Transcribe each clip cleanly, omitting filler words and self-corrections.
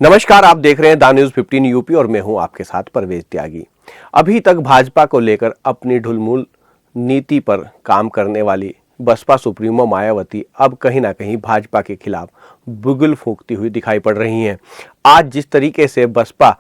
नमस्कार, आप देख रहे हैं द न्यूज 15 यूपी और मैं हूं आपके साथ परवेज त्यागी। अभी तक भाजपा को लेकर अपनी ढुलमुल नीति पर काम करने वाली बसपा सुप्रीमो मायावती अब कहीं ना कहीं भाजपा के खिलाफ बुगुल फूंकती हुई दिखाई पड़ रही हैं। आज जिस तरीके से बसपा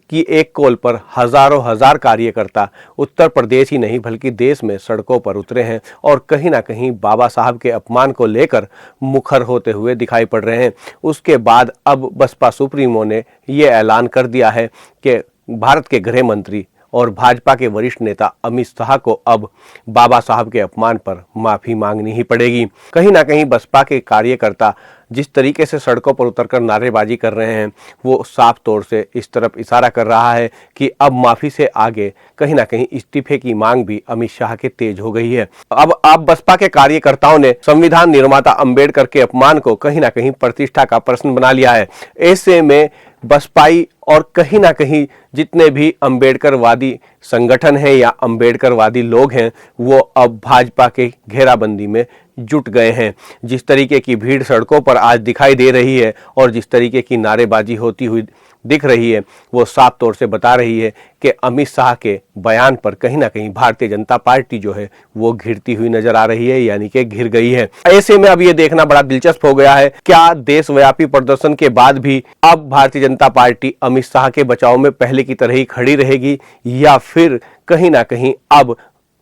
की एक कॉल पर हजारों हजार कार्यकर्ता उत्तर प्रदेश ही नहीं बल्कि देश में सड़कों पर उतरे हैं और कहीं ना कहीं बाबा साहब के अपमान को लेकर मुखर होते हुए दिखाई पड़ रहे हैं, उसके बाद अब बसपा सुप्रीमो ने ये ऐलान कर दिया है कि भारत के गृह मंत्री और भाजपा के वरिष्ठ नेता अमित शाह को अब बाबा साहब के अपमान पर माफी मांगनी ही पड़ेगी। कहीं ना कहीं बसपा के कार्यकर्ता जिस तरीके से सड़कों पर उतरकर नारेबाजी कर रहे हैं वो साफ तौर से इस तरफ इशारा कर रहा है कि अब माफी से आगे कहीं ना कहीं इस्तीफे की मांग भी अमित शाह के तेज हो गई है। अब बसपा के कार्यकर्ताओं ने संविधान निर्माता अंबेडकर के अपमान को कहीं ना कहीं प्रतिष्ठा का प्रश्न बना लिया है। ऐसे में बसपाई और कहीं ना कहीं जितने भी अंबेडकरवादी संगठन हैं या अंबेडकरवादी लोग हैं वो अब भाजपा के घेराबंदी में जुट गए हैं। जिस तरीके की भीड़ सड़कों पर आज दिखाई दे रही है और जिस तरीके की नारेबाजी होती हुई दिख रही है वो साफ तौर से बता रही है कि अमित शाह के बयान पर कहीं ना कहीं भारतीय जनता पार्टी जो है वो घिरती हुई नजर आ रही है, यानी कि घिर गई है। ऐसे में अब ये देखना बड़ा दिलचस्प हो गया है, क्या देशव्यापी प्रदर्शन के बाद भी अब भारतीय जनता पार्टी अमित शाह के बचाव में पहले की तरह ही खड़ी रहेगी या फिर कहीं ना कहीं अब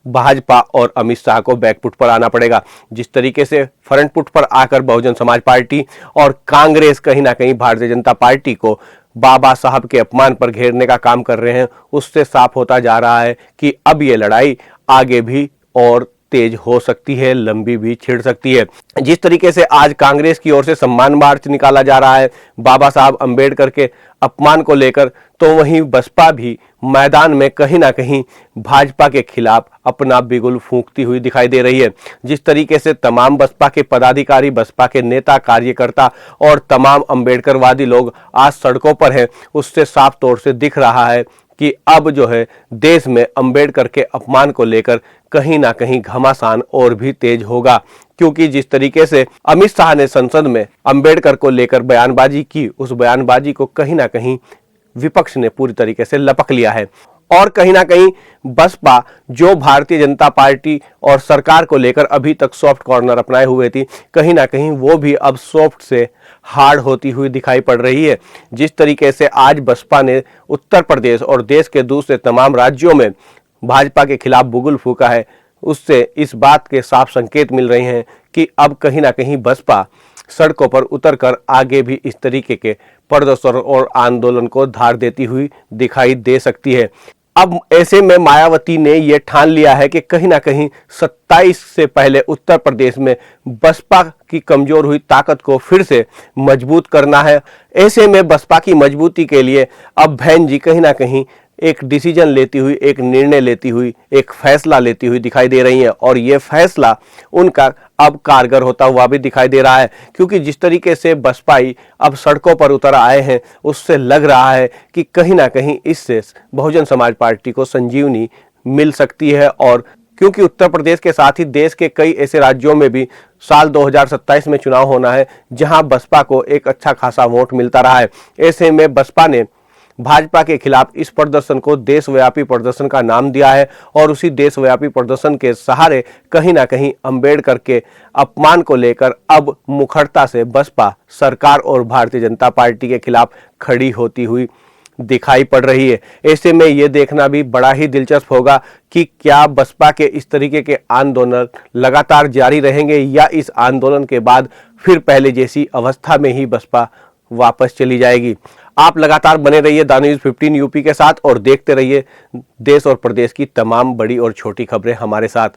भाजपा और अमित शाह को बैकफुट पर आना पड़ेगा। जिस तरीके से फ्रंट फुट पर आकर बहुजन समाज पार्टी और कांग्रेस कहीं ना कहीं भारतीय जनता पार्टी को बाबा साहब के अपमान पर घेरने का काम कर रहे हैं, उससे साफ होता जा रहा है कि अब ये लड़ाई आगे भी और तेज हो सकती है, लंबी भी छिड़ सकती है। जिस तरीके से आज कांग्रेस की ओर से सम्मान मार्च निकाला जा रहा है बाबा साहब अंबेडकर के अपमान को लेकर, तो वहीं बसपा भी मैदान में कहीं ना कहीं भाजपा के खिलाफ अपना बिगुल फूंकती हुई दिखाई दे रही है। जिस तरीके से तमाम बसपा के पदाधिकारी, बसपा के नेता, कार्यकर्ता और तमाम अंबेडकरवादी लोग आज सड़कों पर हैं, उससे साफ तौर से दिख रहा है कि अब जो है देश में अंबेडकर के अपमान को लेकर कहीं ना कहीं घमासान और भी तेज होगा, क्योंकि जिस तरीके से अमित शाह ने संसद में अंबेडकर को लेकर बयानबाजी की, उस बयानबाजी को कहीं ना कहीं विपक्ष ने पूरी तरीके से लपक लिया है। और कहीं ना कहीं बसपा जो भारतीय जनता पार्टी और सरकार को लेकर अभी तक सॉफ्ट कॉर्नर अपनाए हुए थी, कहीं ना कहीं वो भी अब सॉफ्ट से हार्ड होती हुई दिखाई पड़ रही है। जिस तरीके से आज बसपा ने उत्तर प्रदेश और देश के दूसरे तमाम राज्यों में भाजपा के खिलाफ बुगुल फूंका है, उससे इस बात के साफ संकेत मिल रहे हैं कि अब कहीं ना कहीं बसपा सड़कों पर उतरकर आगे भी इस तरीके के प्रदर्शन और आंदोलन को धार देती हुई दिखाई दे सकती है। अब ऐसे में मायावती ने यह ठान लिया है कि कहीं ना कहीं 27 से पहले उत्तर प्रदेश में बसपा की कमजोर हुई ताकत को फिर से मजबूत करना है। ऐसे में बसपा की मजबूती के लिए अब बहन जी कहीं ना कहीं एक डिसीजन लेती हुई, एक निर्णय लेती हुई, एक फैसला लेती हुई दिखाई दे रही हैं और ये फैसला उनका अब कारगर होता हुआ भी दिखाई दे रहा है, क्योंकि जिस तरीके से बसपाई अब सड़कों पर उतर आए हैं उससे लग रहा है कि कहीं ना कहीं इससे बहुजन समाज पार्टी को संजीवनी मिल सकती है। और क्योंकि उत्तर प्रदेश के साथ ही देश के कई ऐसे राज्यों में भी साल 2027 में चुनाव होना है जहां बसपा को एक अच्छा खासा वोट मिलता रहा है। ऐसे में बसपा ने भाजपा के खिलाफ इस प्रदर्शन को देशव्यापी प्रदर्शन का नाम दिया है और उसी देशव्यापी प्रदर्शन के सहारे कहीं ना कहीं अंबेडकर के अपमान को लेकर अब मुखरता से बसपा सरकार और भारतीय जनता पार्टी के खिलाफ खड़ी होती हुई दिखाई पड़ रही है। ऐसे में ये देखना भी बड़ा ही दिलचस्प होगा कि क्या बसपा के इस तरीके के आंदोलन लगातार जारी रहेंगे या इस आंदोलन के बाद फिर पहले जैसी अवस्था में ही बसपा वापस चली जाएगी। आप लगातार बने रहिए द न्यूज 15 यूपी के साथ और देखते रहिए देश और प्रदेश की तमाम बड़ी और छोटी खबरें हमारे साथ।